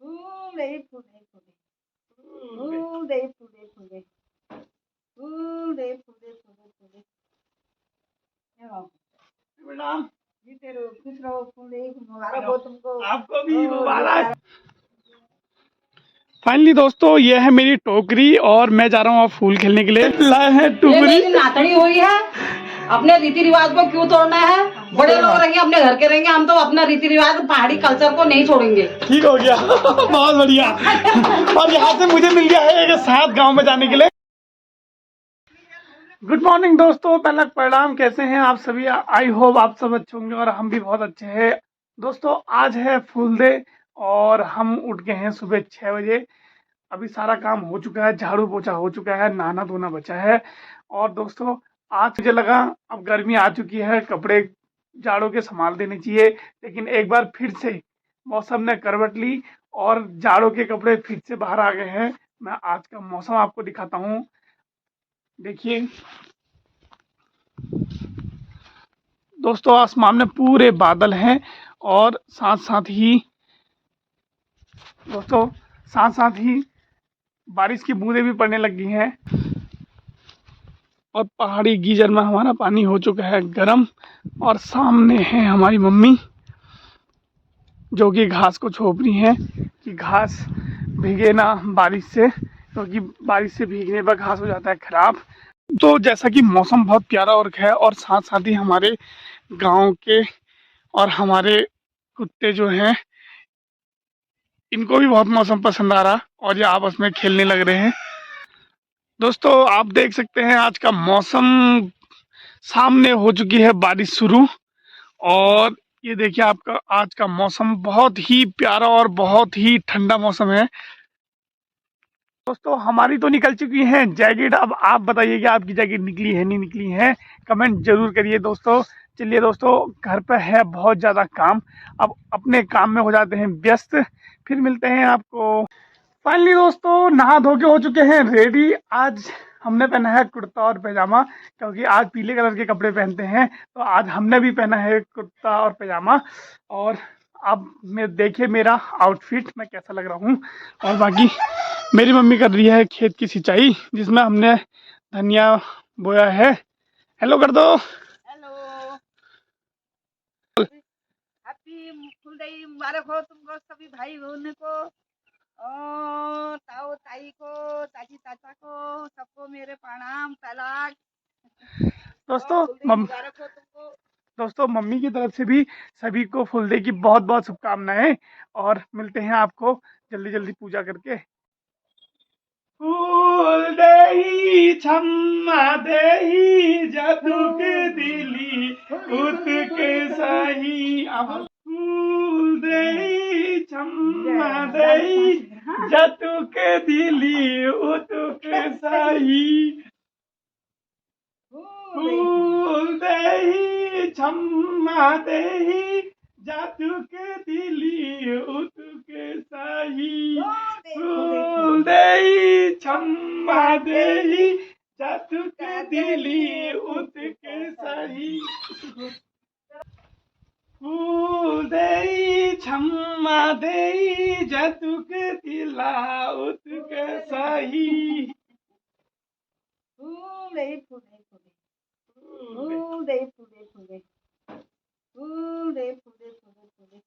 फूले फूले फूले फूले फूले फूले फूले फूले फूले फूले प्रणाम। जीते रहो, खुश रहो, फूले मुबारक हो तुमको। आपको भी मुबारक। फाइनली दोस्तों, ये है मेरी टोकरी और मैं जा रहा हूँ अब फूल खेलने के लिए। लाए हैं टोकरी। नातड़ी हुई है, अपने रीति रिवाज को क्यों तोड़ना है? बड़े लोग रहेंगे, अपने घर के रहेंगे, हम तो अपना रीति रिवाज पहाड़ी कल्चर को नहीं छोड़ेंगे। ठीक हो गया। बहुत बढ़िया। और यहाँ से मुझे मिल गया है एक साथ गांव में जाने के लिए। गुड मॉर्निंग दोस्तों, पहला प्रणाम। कैसे हैं आप सभी? आई होप आप सब अच्छे होंगे और हम भी बहुत अच्छे हैं। दोस्तों आज है फूल डे और हम उठ गए हैं सुबह 6 बजे। अभी सारा काम हो चुका है, झाड़ू पोछा हो चुका है, नहाना धोना बचा है। और दोस्तों आज मुझे लगा अब गर्मी आ चुकी है, कपड़े जाड़ों के संभाल देने चाहिए, लेकिन एक बार फिर से मौसम ने करवट ली और जाड़ों के कपड़े फिर से बाहर आ गए हैं। मैं आज का मौसम आपको दिखाता हूँ, देखिए दोस्तों, आसमान में पूरे बादल हैं और साथ साथ ही बारिश की बूंदें भी पड़ने लगी हैं और पहाड़ी गीजर में हमारा पानी हो चुका है गर्म। और सामने है हमारी मम्मी जो कि घास को छोप रही हैं कि घास भीगे ना बारिश से, क्योंकि बारिश से भीगने पर घास हो जाता है खराब। तो जैसा कि मौसम बहुत प्यारा और है और साथ ही हमारे गांव के और हमारे कुत्ते जो हैं इनको भी बहुत मौसम पसंद आ रहा और ये आपस में खेलने लग रहे हैं। दोस्तों आप देख सकते हैं आज का मौसम, सामने हो चुकी है बारिश शुरू और ये देखिए आपका आज का मौसम बहुत ही प्यारा और बहुत ही ठंडा मौसम है। दोस्तों हमारी तो निकल चुकी है जैकेट, अब आप बताइए कि आपकी जैकेट निकली है नहीं निकली है, कमेंट जरूर करिए दोस्तों। चलिए दोस्तों, घर पे है बहुत ज़्यादा काम, अब अपने काम में हो जाते हैं व्यस्त, फिर मिलते हैं आपको। फाइनली दोस्तों नहा धो के हो चुके हैं रेडी। आज हमने पहना है कुर्ता और पैजामा, क्योंकि आज पीले कलर के कपड़े पहनते हैं, तो आज हमने भी पहना है कुर्ता और पैजामा। और अब मैं देखिए मेरा आउटफिट, मैं कैसा लग रहा हूँ। और बाकी मेरी मम्मी कर रही है खेत की सिंचाई, जिसमें हमने धनिया बोया है। हेलो कर दो। हेलो, हैप्पी फूल डे मुबारक हो तुमको, सभी भाई बहनों को और ताऊ ताई को, चाची चाचा को, सबको मेरे प्रणाम तलाक। मुबारक हो तुमको। दोस्तों मम्मी की तरफ से भी सभी को फुल डे की बहुत बहुत शुभकामनाएं और मिलते हैं आपको जल्दी जल्दी पूजा करके। फूल देही छम्मा देही जतुक दिली उतक सही। फूल देही छम्मा देही जतुक दिली उतक सही। फूल देही छम्मा देही जतुक दिली उतक सही। फूल देही छम्मा देही जतुक दिली उतक सही। फूल देही छम्मा देही जतुक दिला उतक सही। फूले फूले फूले फूले फूले फूले फूले फूले फूले फूले।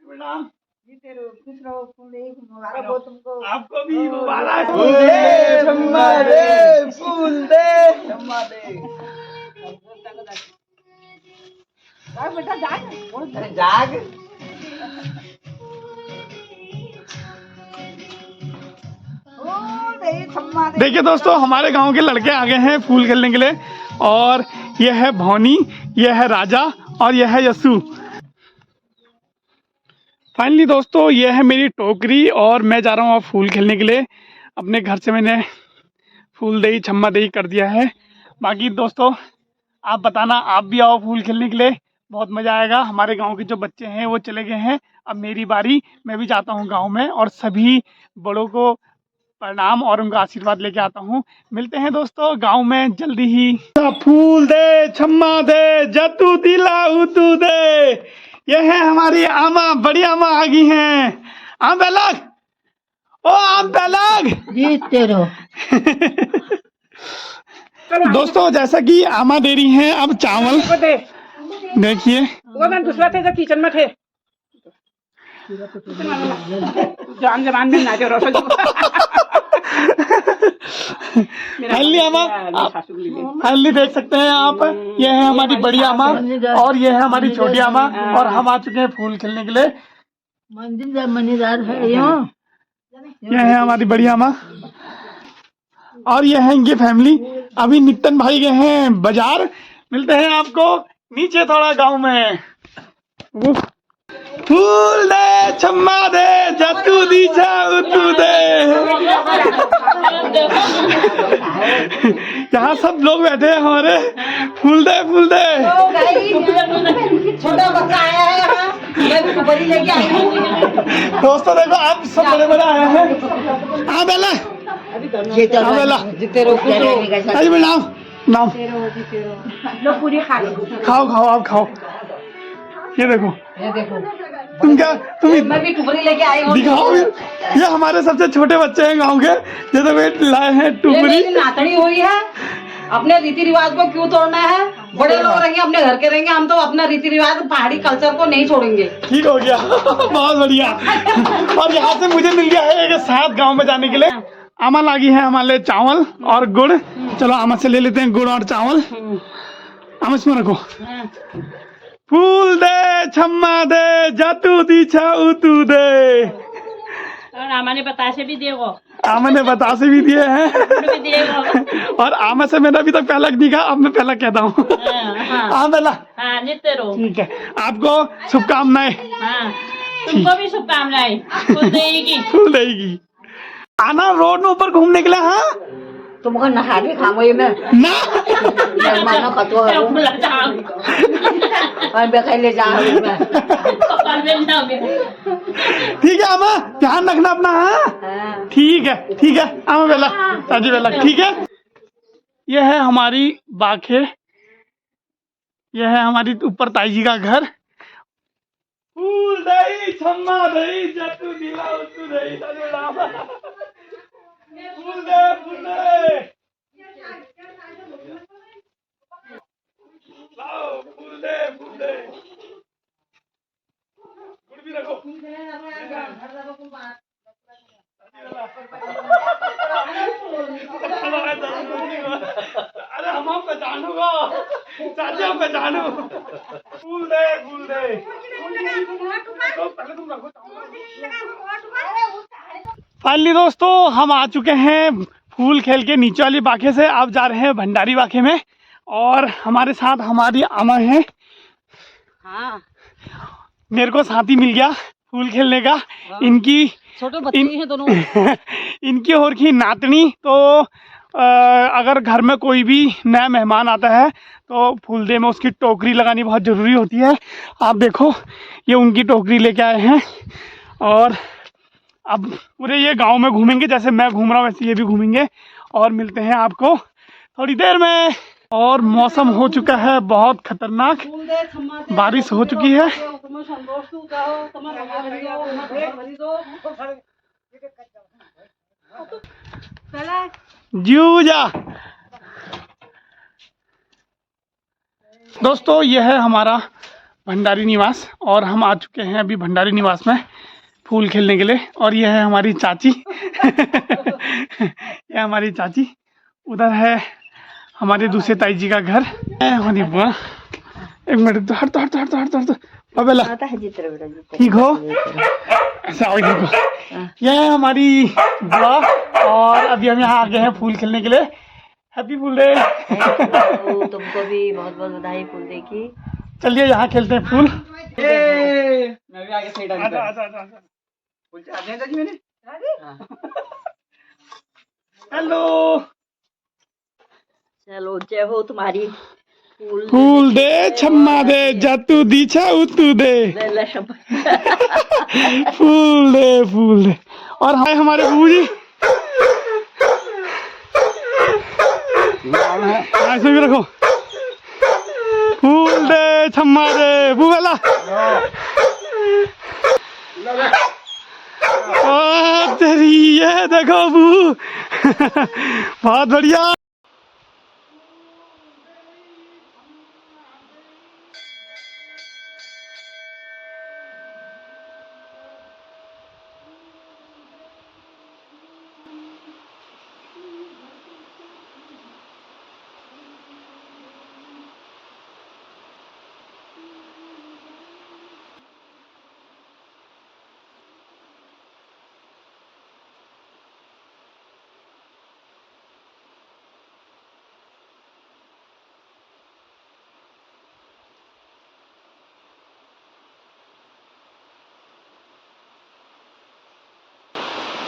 प्रणाम। जीते रहो, खुश रहो, फूले मुबारक हो तुमको। आपको भी मुबारक। फूल दे छम्मा दे, फूल दे छम्मा दे। जाग बेटा जाग, जाग। देखिए दोस्तों हमारे गांव के लड़के आ गए हैं फूल खेलने के लिए, और यह है भौनी, यह है राजा और यह है यस्सू। फाइनली दोस्तों यह है मेरी टोकरी और मैं जा रहा हूँ अब फूल खेलने के लिए। अपने घर से मैंने फूल दही छम्मा दही कर दिया है। बाकी दोस्तों आप बताना, आप भी आओ फूल खेलने के लिए, बहुत मज़ा आएगा। हमारे गांव के जो बच्चे हैं वो चले गए हैं, अब मेरी बारी, मैं भी जाता हूँ गांव में और सभी बड़ों को प्रणाम और उनका आशीर्वाद लेके आता हूँ। मिलते हैं दोस्तों गांव में जल्दी ही। फूल दे छम्मा दे जतू दिला उतू दे, ये है हमारी आमा, बड़ी आमा आ गई हैं। आम बेलग, ओ आम बेलग जीते रहो। दोस्तों जैसा कि आमा दे रही हैं अब चावल, देखिए वो मैं दूसरा थे जो किचन में थे, जान जवान में ना जो रोशन हल्ली आमा, हल्ली देख सकते हैं आप। ये है हमारी बड़ी आमा और ये है हमारी छोटी आमा, और हम आ चुके हैं फूल खेलने के लिए। मंदिर मनीदार है यो। ये है हमारी बड़ी आमा और ये है इनकी फैमिली। अभी नितिन भाई गए हैं बाजार, मिलते हैं आपको नीचे थोड़ा गांव में। फूल दे छम्मा दे जतू दी तू दे। यहाँ सब लोग बैठे हैं हमारे, फूल दे फूल दे। छोटा बच्चा आया है यहाँ, मैं बड़ी लेके आई हूँ। दोस्तों देखो आप सब बड़े बड़े आए हैं। हाँ बेला, हाँ बेला, अरे बेला नाम नाम लोग पूरी खा खाओ खाओ आप खाओ। ये देखो तुम क्या, तुम मैं भी टुकड़ी लेके आई हूँ। दिखाओ, ये हमारे सबसे छोटे बच्चे हैं गांव के, ये तो वेट लाए हैं टुकड़ी। नातनी हुई है, अपने रीति रिवाज को क्यों तोड़ना है? बड़े लोग रहेंगे अपने घर के रहेंगे, हम तो अपना रीति रिवाज पहाड़ी कल्चर को नहीं छोड़ेंगे। ठीक हो गया बहुत बढ़िया। और यहाँ से मुझे मिल गया है एक साथ गांव में जाने के लिए। आमा लागी है हमारे लिए चावल और गुड़। चलो आमा से ले लेते हैं गुड़ और चावल। आमा इसमें रखो। फूल दे छम्मा दे जातू दी छाऊ तू दे। और आमा ने बतासे भी दिए, आमा ने बतासे भी दिए हैं। और आमा से मैंने अभी तक पहला नहीं कहा, अब मैं पहला कहता हूँ। हाँ पहला, हाँ जीते रहो। ठीक है, आपको शुभकामनाएं। हाँ तुमको भी शुभकामनाएं। फूल देगी, फूल देगी। आना रोड में ऊपर घूमने के लिए। हाँ तुमको नहा के खामो ये मैं ना मानो खतवा है और बेखाई ले जा मैं। ठीक है आमा, ध्यान रखना अपना। हाँ ठीक है आमा बेला, चाची बेला, ठीक है। ये है हमारी बाखे, ये है हमारी ऊपर ताई जी का घर। फूल दही छम्मा दही जतू दिला तू दही। फूल दे फूल दे, लाओ फूल दे फूल दे। गुड़ भी रखो। अरे हम पहचानूंगा, चाची हम पहचानू। फूल दे फूल दे। तो पहले तुम रखो। फाइनली दोस्तों हम आ चुके हैं फूल खेल के नीचे वाली बाखे से। अब जा रहे हैं भंडारी बाखे में, और हमारे साथ हमारी आमा है। हाँ मेरे को साथी मिल गया फूल खेलने का। इनकी छोटे बच्चे हैं दोनों। इनकी और की नातनी। तो अगर घर में कोई भी नया मेहमान आता है तो फूलदे में उसकी टोकरी लगानी बहुत ज़रूरी होती है। आप देखो ये उनकी टोकरी लेके आए हैं, और अब पूरे ये गांव में घूमेंगे, जैसे मैं घूम रहा हूँ वैसे ये भी घूमेंगे। और मिलते हैं आपको थोड़ी देर में। और मौसम हो चुका है बहुत खतरनाक, बारिश हो चुकी है। जूजा दोस्तों ये है हमारा भंडारी निवास, और हम आ चुके हैं अभी भंडारी निवास में फूल खेलने के लिए। और ये है हमारी चाची ये हमारी चाची। उधर है हमारे दूसरे ताई जी का घर। हमारी बुआ, एक मिनट हट बबेला, ठीक हो ऐसा आओ देखो। ये है हमारी बुआ, और अभी हम यहाँ आ गए हैं फूल खेलने के लिए। Happy full day. तुमको भी बहुत बहुत बधाई फूल डे की। चलिए यहाँ खेलते हैं फूल। मैं भी आगे साइड आ गया। फूल चाहते हैं जी मैंने। हेलो, चलो जय हो तुम्हारी। फूल दे छम्मा दे जातू दी छाऊ तू दे। फूल दे। और हमारे बहू जी ऐसे भी रखो। फूल दे छम्मा दे बुबला। तेरी ये देखो बू। बहुत बढ़िया।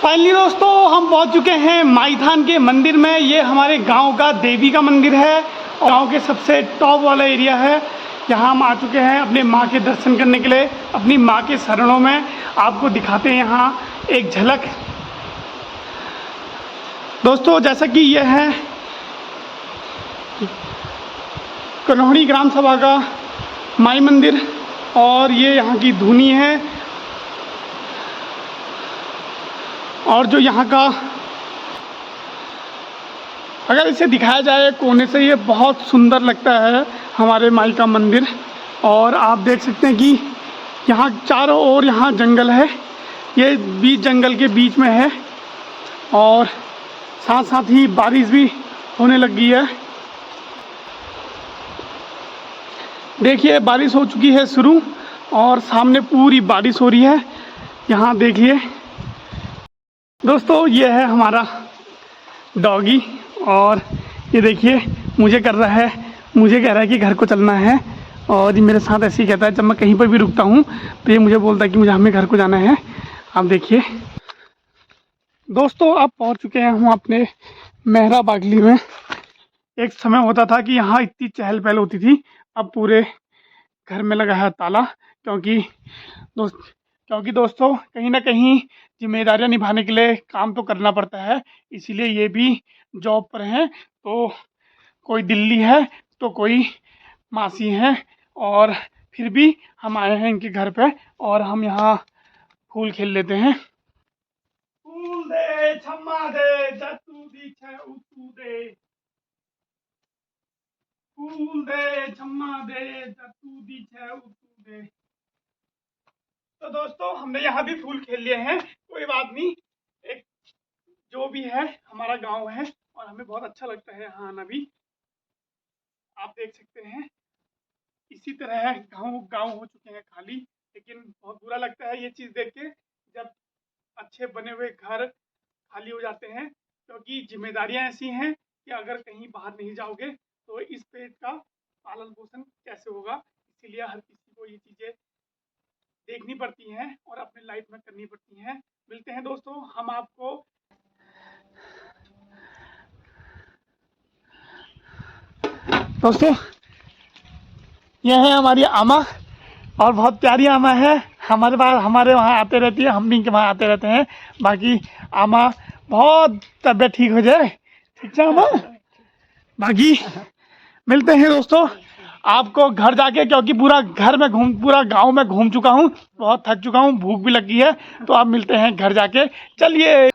फाइनली दोस्तों हम पहुंच चुके हैं माईथान के मंदिर में। ये हमारे गांव का देवी का मंदिर है और गांव के सबसे टॉप वाला एरिया है। यहाँ हम आ चुके हैं अपने माँ के दर्शन करने के लिए, अपनी माँ के शरणों में। आपको दिखाते हैं यहाँ एक झलक। दोस्तों जैसा कि यह है कन्हौड़ी ग्राम सभा का माई मंदिर और ये यहाँ की धुनी है। और जो यहाँ का अगर इसे दिखाया जाए कोने से, ये बहुत सुंदर लगता है हमारे माई का मंदिर। और आप देख सकते हैं कि यहाँ चारों ओर यहाँ जंगल है, ये बीच जंगल के बीच में है और साथ साथ ही बारिश भी होने लगी है। देखिए बारिश हो चुकी है शुरू और सामने पूरी बारिश हो रही है। यहाँ देखिए दोस्तों, ये है हमारा डॉगी और ये देखिए मुझे कह रहा है कि घर को चलना है। और ये मेरे साथ ऐसे ही कहता है, जब मैं कहीं पर भी रुकता हूँ तो ये मुझे बोलता है कि मुझे हमें घर को जाना है। आप देखिए दोस्तों, आप पहुँच चुके हैं हम अपने मेहरा बागली में। एक समय होता था कि यहाँ इतनी चहल पहल होती थी, अब पूरे घर में लगा है ताला। क्योंकि दोस्तों कहीं ना कहीं जिम्मेदारियां निभाने के लिए काम तो करना पड़ता है, इसीलिए ये भी जॉब पर हैं। तो कोई दिल्ली है तो कोई मासी हैं और फिर भी हम आए हैं इनके घर पे और हम यहाँ फूल खेल लेते हैं। फूल दे छम्मा दे जतू दी छे उतू दे, फूल दे छम्मा दे जतू दी छे उतू दे। तो दोस्तों हमने यहाँ भी फूल खेल लिए हैं, कोई बात नहीं। एक जो भी है हमारा गांव है और हमें बहुत अच्छा लगता है यहाँ आना भी। आप देख सकते हैं इसी तरह गांव हो चुके हैं खाली, लेकिन बहुत बुरा लगता है ये चीज़ देख के जब अच्छे बने हुए घर खाली हो जाते हैं, क्योंकि जिम्मेदारियां ऐसी हैं कि अगर कहीं बाहर नहीं जाओगे तो इस पेट का पालन पोषण कैसे होगा। इसीलिए हर किसी को ये चीज़ें देखनी पड़ती हैं और अपनी लाइफ में करनी पड़ती हैं। मिलते हैं दोस्तों हम आपको। दोस्तों यह है हमारी आमा और बहुत प्यारी आमा है। हमारे वहाँ आते रहती है, हम भी इनके वहाँ आते रहते हैं। बाकी आमा बहुत तबीयत ठीक हो जाए, ठीक है आमा। बाकी मिलते हैं दोस्तों आपको घर जाके, क्योंकि पूरा गांव में घूम चुका हूँ, बहुत थक चुका हूँ, भूख भी लगी है। तो आप मिलते हैं घर जाके। चलिए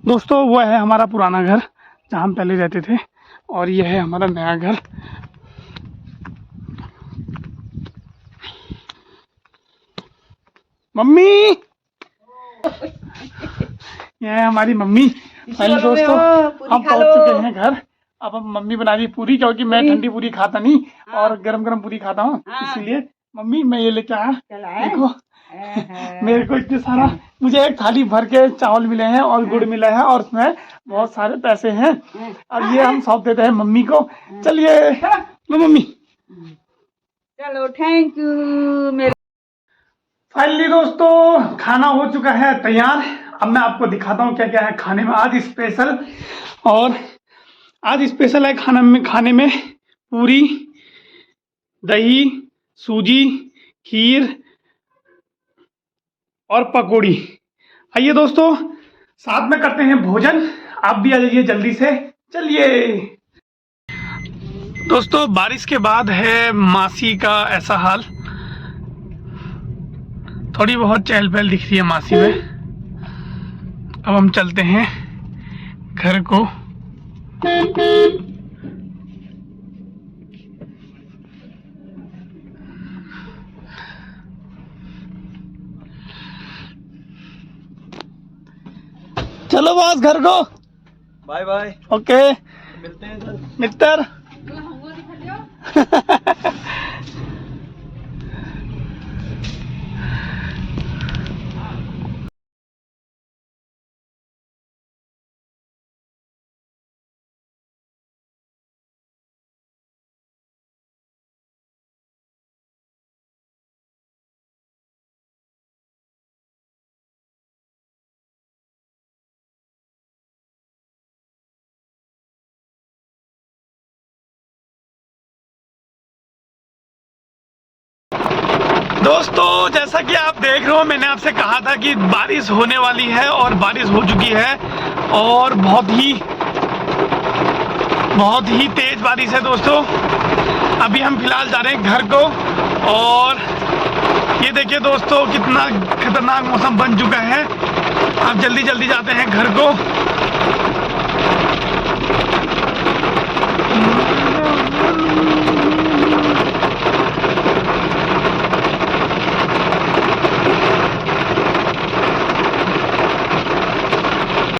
दोस्तों, वो है हमारा पुराना घर जहाँ हम पहले रहते थे और ये है हमारा नया घर। मम्मी, ये है हमारी मम्मी। पहले दोस्तों हम पहुंच चुके हैं घर। अब हम मम्मी बना रही पूरी, क्योंकि मैं ठंडी पूरी खाता नहीं और गरम पूरी खाता हूँ, इसीलिए मम्मी मैं ये लेके आया। देखो मेरे को इतने सारा, मुझे एक थाली भर के चावल मिले हैं और गुड़ मिला है और उसमें बहुत सारे पैसे हैं। अब ये हम सौंप देते हैं मम्मी को। चलिए लो मम्मी। चलो थैंक यू मेरे। फाइनली दोस्तों खाना हो चुका है तैयार। अब मैं आपको दिखाता हूँ क्या क्या है खाने में आज स्पेशल। और आज स्पेशल है खाने में पूरी, दही, सूजी, खीर और पकौड़ी। आइए दोस्तों साथ में करते हैं भोजन। आप भी आ जाइए जल्दी से। चलिए दोस्तों बारिश के बाद है मासी का ऐसा हाल, थोड़ी बहुत चहल पहल दिख रही है मासी में। अब हम चलते हैं घर को। चलो बॉस घर को। बाय बाय, ओके मिलते हैं सर। मित्र। दोस्तों जैसा कि आप देख रहे हो, मैंने आपसे कहा था कि बारिश होने वाली है और बारिश हो चुकी है और बहुत ही तेज बारिश है दोस्तों। अभी हम फिलहाल जा रहे हैं घर को और ये देखिए दोस्तों कितना खतरनाक मौसम बन चुका है। अब जल्दी जल्दी जाते हैं घर को।